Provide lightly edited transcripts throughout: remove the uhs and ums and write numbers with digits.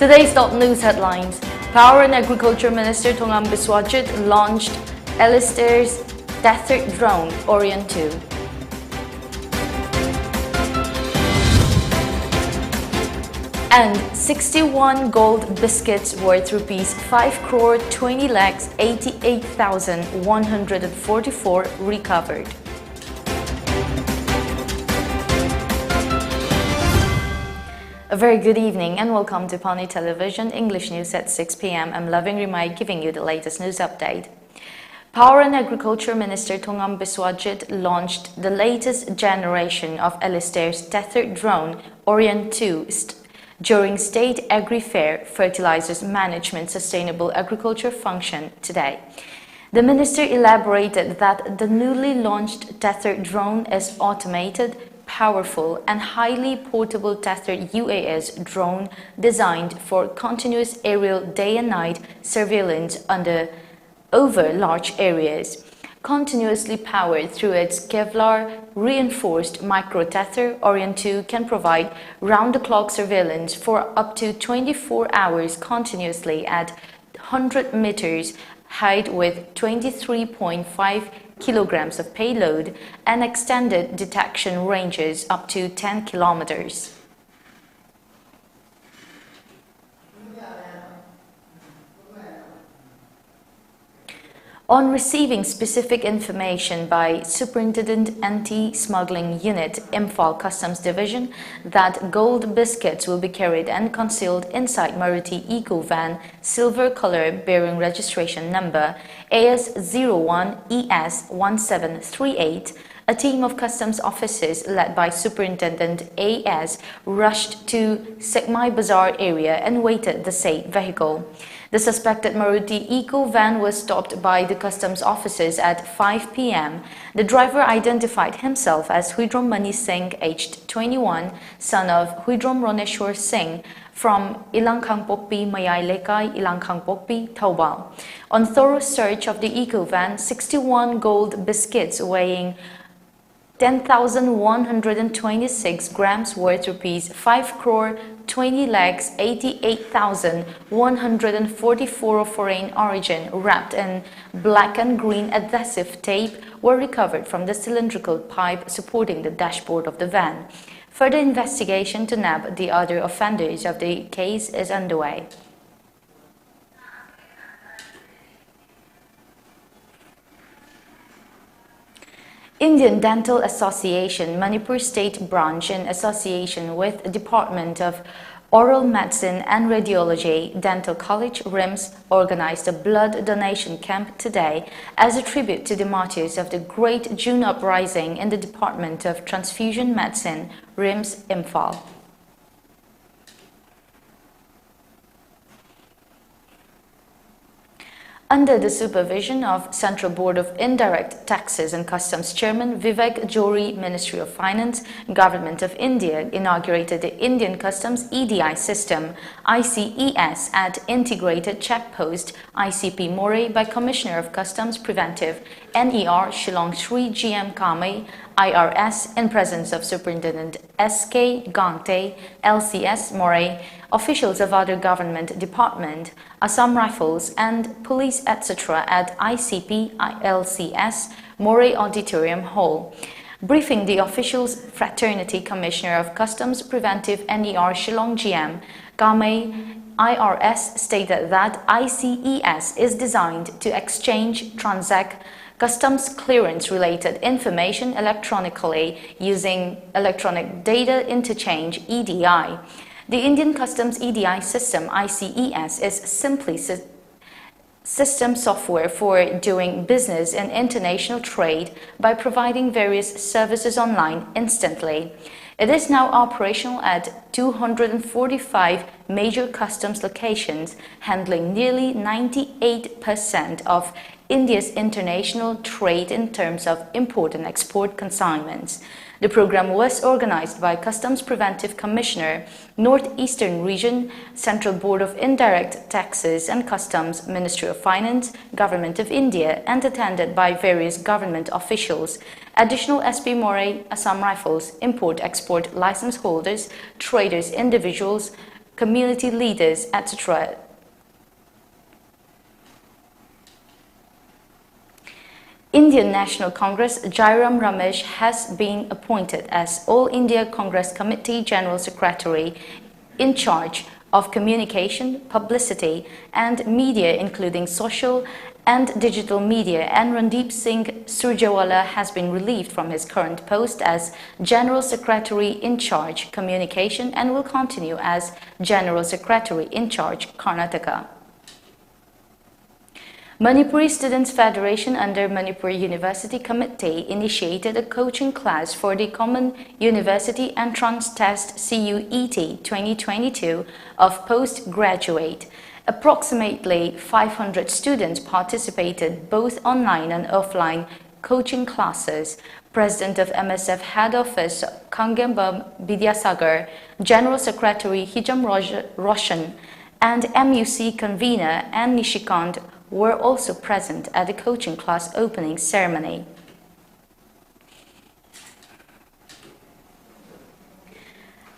Today's top news headlines. Power and Agriculture Minister Thongam Biswajit launched Alistair's tethered drone Orion 2. And 61 gold biscuits worth rupees 5 crore 20 lakhs 88,144 recovered. A very good evening and welcome to Pani Television English News at 6 p.m. I'm Loving Rimai giving you the latest news update. Power and Agriculture Minister Thongam Biswajit launched the latest generation of Alistair's tethered drone Orion 2 during State Agri-Fair Fertilizers Management Sustainable Agriculture function today. The minister elaborated that the newly launched tethered drone is automated, powerful and highly portable tethered UAS drone designed for continuous aerial day and night surveillance over large areas. Continuously powered through its Kevlar reinforced micro tether, Orion 2 can provide round-the-clock surveillance for up to 24 hours continuously at 100 meters height with 23.5 kilograms of payload and extended detection ranges up to 10 kilometers. On receiving specific information by Superintendent Anti-Smuggling Unit, Imphal Customs Division, that gold biscuits will be carried and concealed inside Maruti Eco Van, silver color bearing registration number AS01ES1738, a team of customs officers led by Superintendent AS rushed to Sekmai Bazaar area and weighted the said vehicle. The suspected Maruti Eco Van was stopped by the customs officers at 5 p.m. The driver identified himself as Huidrom Mani Singh, aged 21, son of Huidrom Roneshwar Singh, from Ilangkhangpokpi, Mayai Lekai, Ilangkhangpokpi, Taubal. On thorough search of the Eco Van, 61 gold biscuits weighing 10,126 grams worth rupees 5 crore 20 lakhs 88,144 of foreign origin wrapped in black and green adhesive tape were recovered from the cylindrical pipe supporting the dashboard of the van. Further investigation to nab the other offenders of the case is underway. Indian Dental Association Manipur State Branch, in association with Department of Oral Medicine and Radiology, Dental College, RIMS, organized a blood donation camp today as a tribute to the martyrs of the Great June Uprising in the Department of Transfusion Medicine, RIMS, Imphal. Under the supervision of Central Board of Indirect Taxes and Customs Chairman Vivek Johri, Ministry of Finance, Government of India inaugurated the Indian Customs EDI system ICES at Integrated Checkpost ICP Moreh by Commissioner of Customs Preventive NER Shillong Sri GM Kamei IRS in presence of Superintendent SK Gangte LCS Moreh, officials of other government department, Assam Rifles and police etc. at ICP LCS Moreh Auditorium Hall. Briefing the officials, Fraternity Commissioner of Customs Preventive NER Shillong GM Kamei IRS stated that ICES is designed to exchange, transact customs clearance related information electronically using electronic data interchange EDI. The Indian Customs EDI system ICES is simply system software for doing business in international trade by providing various services online instantly. It is now operational at 245 major customs locations, handling nearly 98% of India's international trade in terms of import and export consignments. The program was organized by Customs Preventive Commissioner, Northeastern Region, Central Board of Indirect Taxes and Customs, Ministry of Finance, Government of India, and attended by various government officials. Additional SP Moreh, Assam Rifles, import-export license holders, traders, individuals, community leaders, etc. Indian National Congress Jairam Ramesh has been appointed as All India Congress Committee General Secretary in charge of communication, publicity and media including social and digital media, and Randeep Singh Surjewala has been relieved from his current post as General Secretary in charge communication and will continue as General Secretary in charge Karnataka. Manipuri Students Federation under Manipuri University Committee initiated a coaching class for the Common University Entrance Test CUET 2022 of postgraduate. Approximately 500 students participated both online and offline coaching classes. President of MSF Head Office Kangembam Bidyasagar, General Secretary Hijam Roshan and MUC convener N. Nishikant were also present at the coaching class opening ceremony.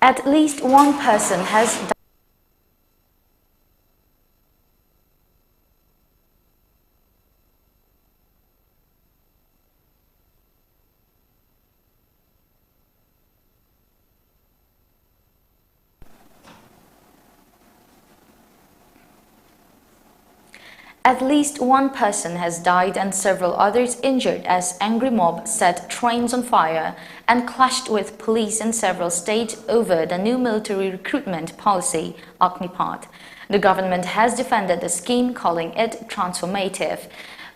At least one person has died. At least one person has died and several others injured as angry mob set trains on fire and clashed with police in several states over the new military recruitment policy, Agnipath. The government has defended the scheme, calling it transformative.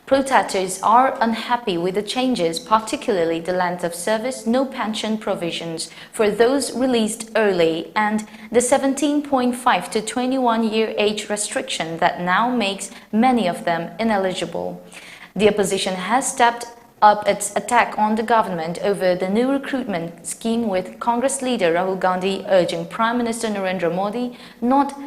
Protesters are unhappy with the changes, particularly the length of service, no pension provisions for those released early, and the 17.5 to 21-year age restriction that now makes many of them ineligible. The opposition has stepped up its attack on the government over the new recruitment scheme, with Congress leader Rahul Gandhi urging Prime Minister Narendra Modi not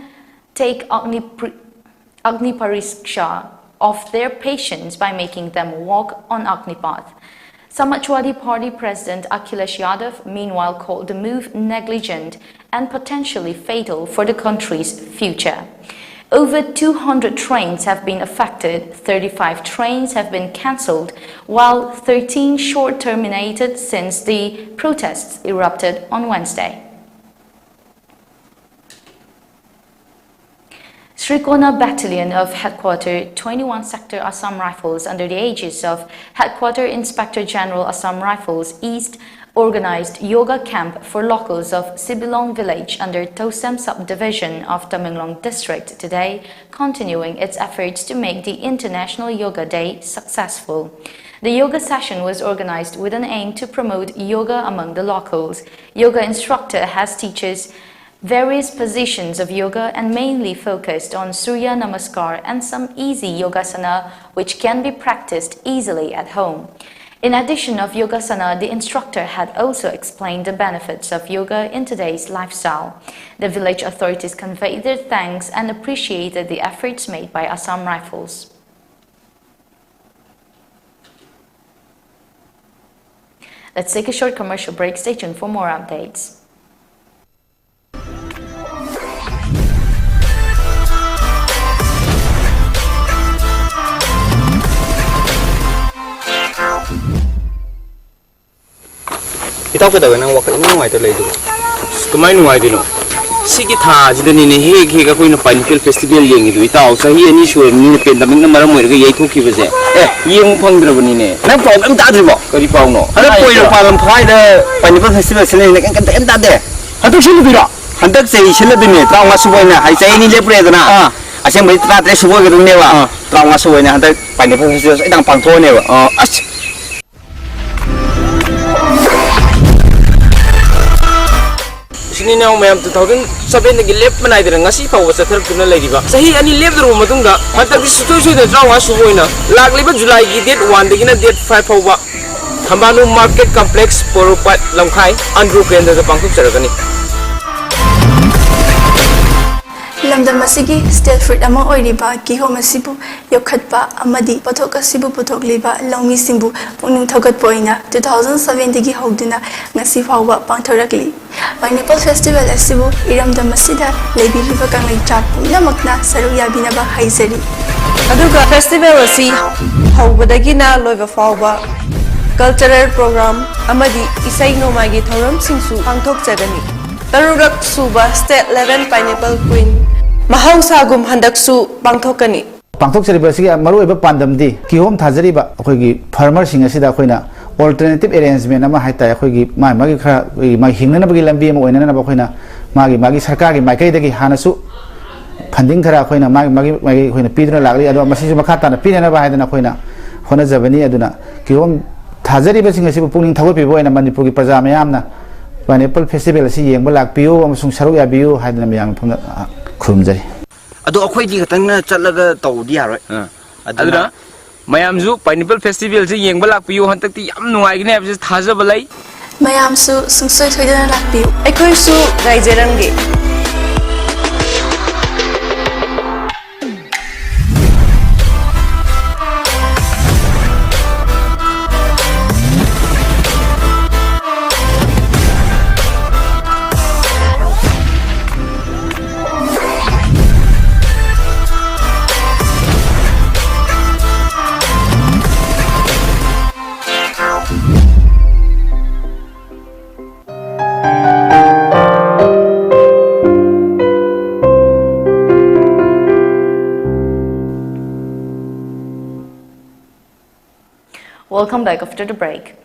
take Agni-Pariksha of their patients by making them walk on Agnipath. Samajwadi Party President Akhilesh Yadav meanwhile called the move negligent and potentially fatal for the country's future. Over 200 trains have been affected, 35 trains have been cancelled, while 13 short terminated since the protests erupted on Wednesday. Srikona Battalion of Headquarter 21 Sector Assam Rifles under the aegis of Headquarter Inspector General Assam Rifles East organized yoga camp for locals of Sibilong village under Tosem subdivision of Tamenglong district today, continuing its efforts to make the International Yoga Day successful. The yoga session was organized with an aim to promote yoga among the locals. Yoga instructor has teaches various positions of yoga and mainly focused on Surya Namaskar and some easy yogasana which can be practiced easily at home. In addition of yogasana, the instructor had also explained the benefits of yoga in today's lifestyle. The village authorities conveyed their thanks and appreciated the efforts made by Assam Rifles. Let's take a short commercial break. Stay tuned for more updates. Itaw ka daw nang wakay nang white lady. Kumain ng white no. Sige tha jida ni heg ako na pineapple festival yang itu itaw sa hiya ni sure ni pandemic na maram mo yai thoki base. Yeng phangdra bani ne. Na problem ta dribo. Kari paw no. Hala poi ro palam phai da pineapple festival sene ne kan kan ta de. Hatu silu bira. Handak sei silu bini traw nga suboi na hai sei ni lepre da na. Asem bai tra tre suboi ga ne wa. Traw nga suboi na handak pineapple festival idang pangtho ne wa. Sini na mayam 2007 nagi lep manai dira ngasi paw sa tharap tuna lai diba sahi ani lep dro matungda hantak situation de trawa suboina lagliba July gi date 1 degina date 5 pawa Thambanu market complex Poropat Lamkhai Andrew Kendra da pangthuk charagani lamdam asigi state fruit ama oiriba kihom asibu yokhatpa amadi pothok asibu pothok liba lawmi singbu puning thogat poina 2007 digi howduna ngasi fawba pangthorakli pineapple festival asibu iramdam asida lebiriba kanglai chap punamakna saru yabinaba haizari aduga festival asi howbadagina loiba fawba cultural program amadi isai nomagi thoram singsu pangthok jagani tarurak suba state level pineapple queen Mahausagum handaksu pangthokani pangthok celebrasi maru eba pandamdi kihom thajari ba akhoi farmer singa sida khoina alternative arrangement ama haita akhoi magi khara ma hingna bagi lambi ama oina na ba khoina magi sarkar gi maikai dagi hanasu funding khara khoina magi khoina piduna lagli ado masi makha ta na pina na ba haidana khoina hona jabani aduna kihom thajari ba singa sibu pungning thagoi pibo ena manipur gi praja mayamna pineapple festival si yengba lakpiyo amasung saruk yabiyo haidana mayam phangna khurumjari ado akhoi di gatang na chalaga tawdi haroi aduna mayamju pineapple festival se yengba lakpiyo hantakti yam nuai gine abse thajaba lai mayamsu sungsoi thoidana lakpiu aikoi su gaijerangi Welcome back after the break.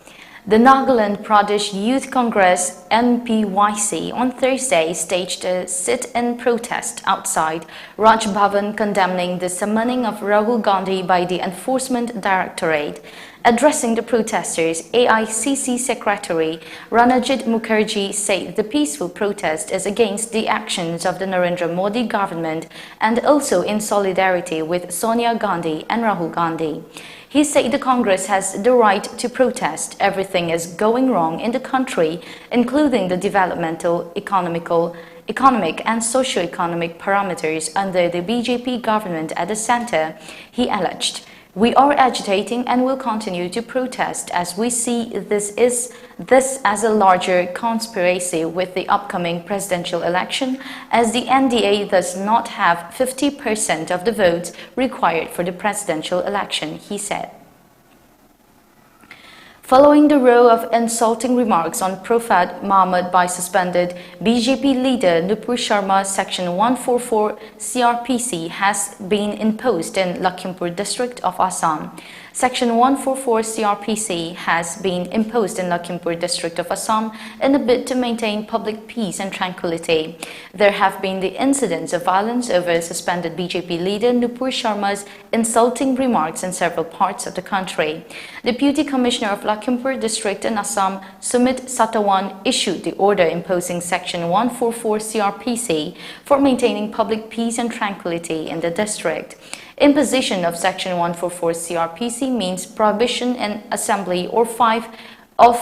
The Nagaland Pradesh Youth Congress MPYC on Thursday staged a sit-in protest outside Raj Bhavan condemning the summoning of Rahul Gandhi by the Enforcement Directorate. Addressing the protesters, AICC Secretary Ranajit Mukherjee said the peaceful protest is against the actions of the Narendra Modi government and also in solidarity with Sonia Gandhi and Rahul Gandhi. He said the Congress has the right to protest. Everything is going wrong in the country, including the developmental, economic and socio-economic parameters under the BJP government at the center, he alleged. We are agitating and will continue to protest as we see this as a larger conspiracy with the upcoming presidential election, as the NDA does not have 50% of the votes required for the presidential election, he said. Following the row of insulting remarks on Prophet Muhammad by suspended BJP leader Nupur Sharma, Section 144 CRPC has been imposed in Lakhimpur district of Assam. Section 144 CRPC has been imposed in Lakhimpur district of Assam in a bid to maintain public peace and tranquility. There have been the incidents of violence over suspended BJP leader Nupur Sharma's insulting remarks in several parts of the country. Deputy Commissioner of Lakhimpur district in Assam, Sumit Satawan, issued the order imposing Section 144 CRPC for maintaining public peace and tranquility in the district. Imposition of Section 144 CRPC means prohibition in assembly of five or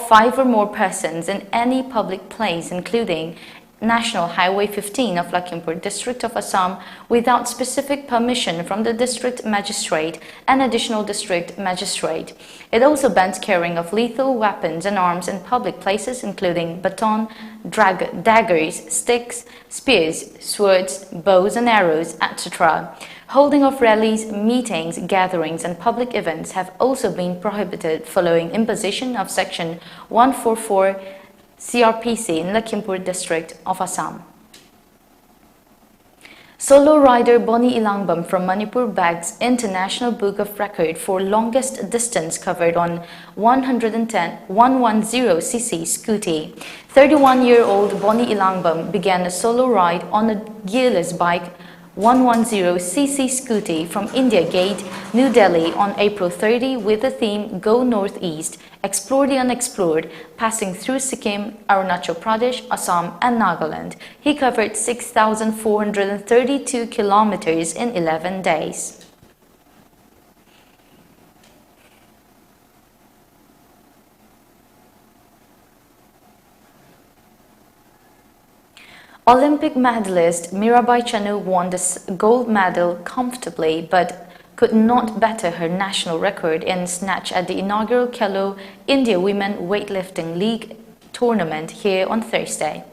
more persons in any public place, including National Highway 15 of Lakhimpur district of Assam, without specific permission from the district magistrate and additional district magistrate. It also bans carrying of lethal weapons and arms in public places, including baton, daggers, sticks, spears, swords, bows and arrows, etc. Holding of rallies, meetings, gatherings and public events have also been prohibited following imposition of Section 144 CRPC in Lakhimpur district of Assam. Solo rider Bonnie Ilangbam from Manipur bags International Book of Record for longest distance covered on 110cc scooty. 31-year-old Bonnie Ilangbam began a solo ride on a gearless bike 110cc scooty from India Gate, New Delhi on April 30 with the theme Go Northeast, Explore the Unexplored, passing through Sikkim, Arunachal Pradesh, Assam and Nagaland. He covered 6,432 kilometers in 11 days. Olympic medalist Mirabai Chanu won the gold medal comfortably but could not better her national record in snatch at the inaugural Khelo India Women Weightlifting League tournament here on Thursday.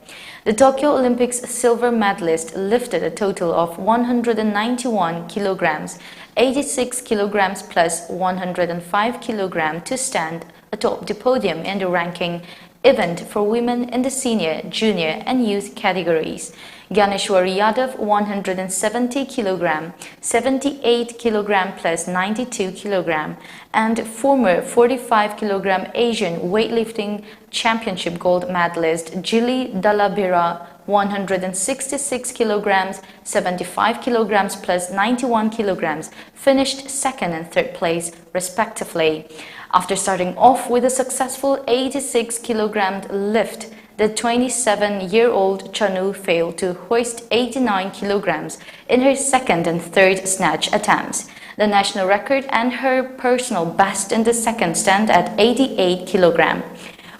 The Tokyo Olympics silver medalist lifted a total of 191 kilograms, 86 kilograms plus 105 kilograms to stand atop the podium in the ranking event for women in the senior, junior and youth categories. Gyaneshwari Yadav 170 kg, 78 kg plus 92 kg and former 45 kg Asian weightlifting championship gold medalist Jili Dalabira 166 kg, 75 kg plus 91 kg finished second and third place respectively. After starting off with a successful 86 kg lift, the 27-year-old Chanu failed to hoist 89 kilograms in her second and third snatch attempts. The national record and her personal best in the second stand at 88 kilograms,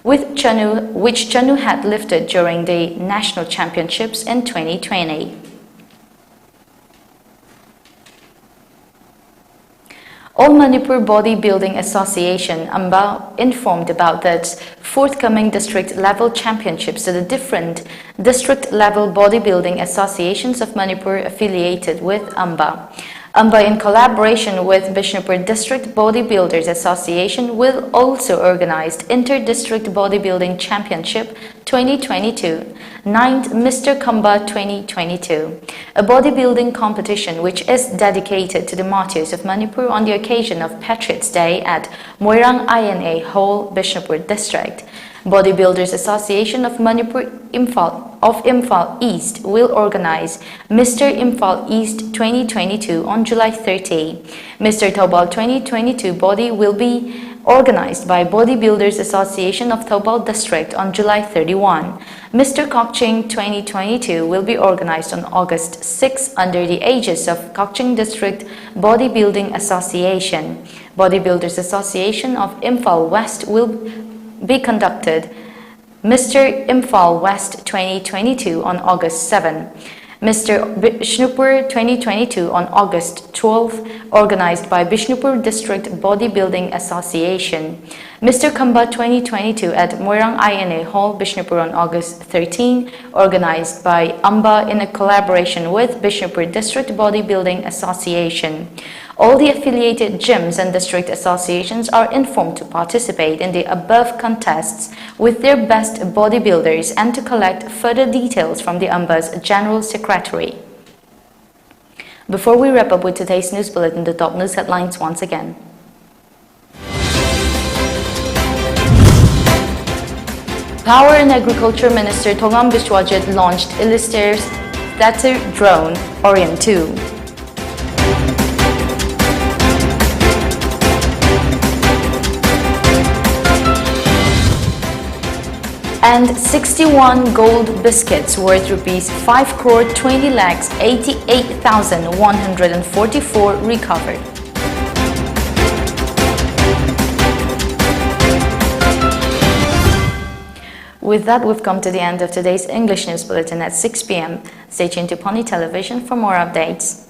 which Chanu had lifted during the national championships in 2020. All Manipur Bodybuilding Association AMBA informed about its forthcoming district-level championships to the different district-level bodybuilding associations of Manipur affiliated with AMBA. AMBA, in collaboration with Bishnupur District Bodybuilders Association, will also organize Inter-District Bodybuilding Championship 2022, 9th Mr. Kamba 2022, a bodybuilding competition which is dedicated to the martyrs of Manipur on the occasion of Patriots Day at Moirang INA Hall, Bishnupur District. Bodybuilders Association of Manipur Imphal East will organize Mr. Imphal East 2022 on July 30. Mr. Thoubal 2022 body will be organized by Bodybuilders Association of Thoubal District on July 31. Mr. Kokching 2022 will be organized on August 6 under the aegis of Kokching District Bodybuilding Association. Bodybuilders Association of Imphal West will be conducted Mr. Imphal West 2022 on August 7, Mr. Bishnupur 2022 on August 12, organized by Bishnupur District Bodybuilding Association, Mr. Kamba 2022 at Moirang INA Hall, Bishnupur on August 13, organized by AMBA in a collaboration with Bishnupur District Bodybuilding Association. All the affiliated gyms and district associations are informed to participate in the above contests with their best bodybuilders and to collect further details from the AMBA's General Secretary. Before we wrap up with today's news bulletin, the top news headlines once again. Power and Agriculture Minister Thongam Biswajit launched Ilister's Thatcher drone Orion 2. And 61 gold biscuits worth rupees 5 crore 20 lakhs 88,144 recovered. With that, we've come to the end of today's English News Bulletin at 6 p.m. Stay tuned to Pony Television for more updates.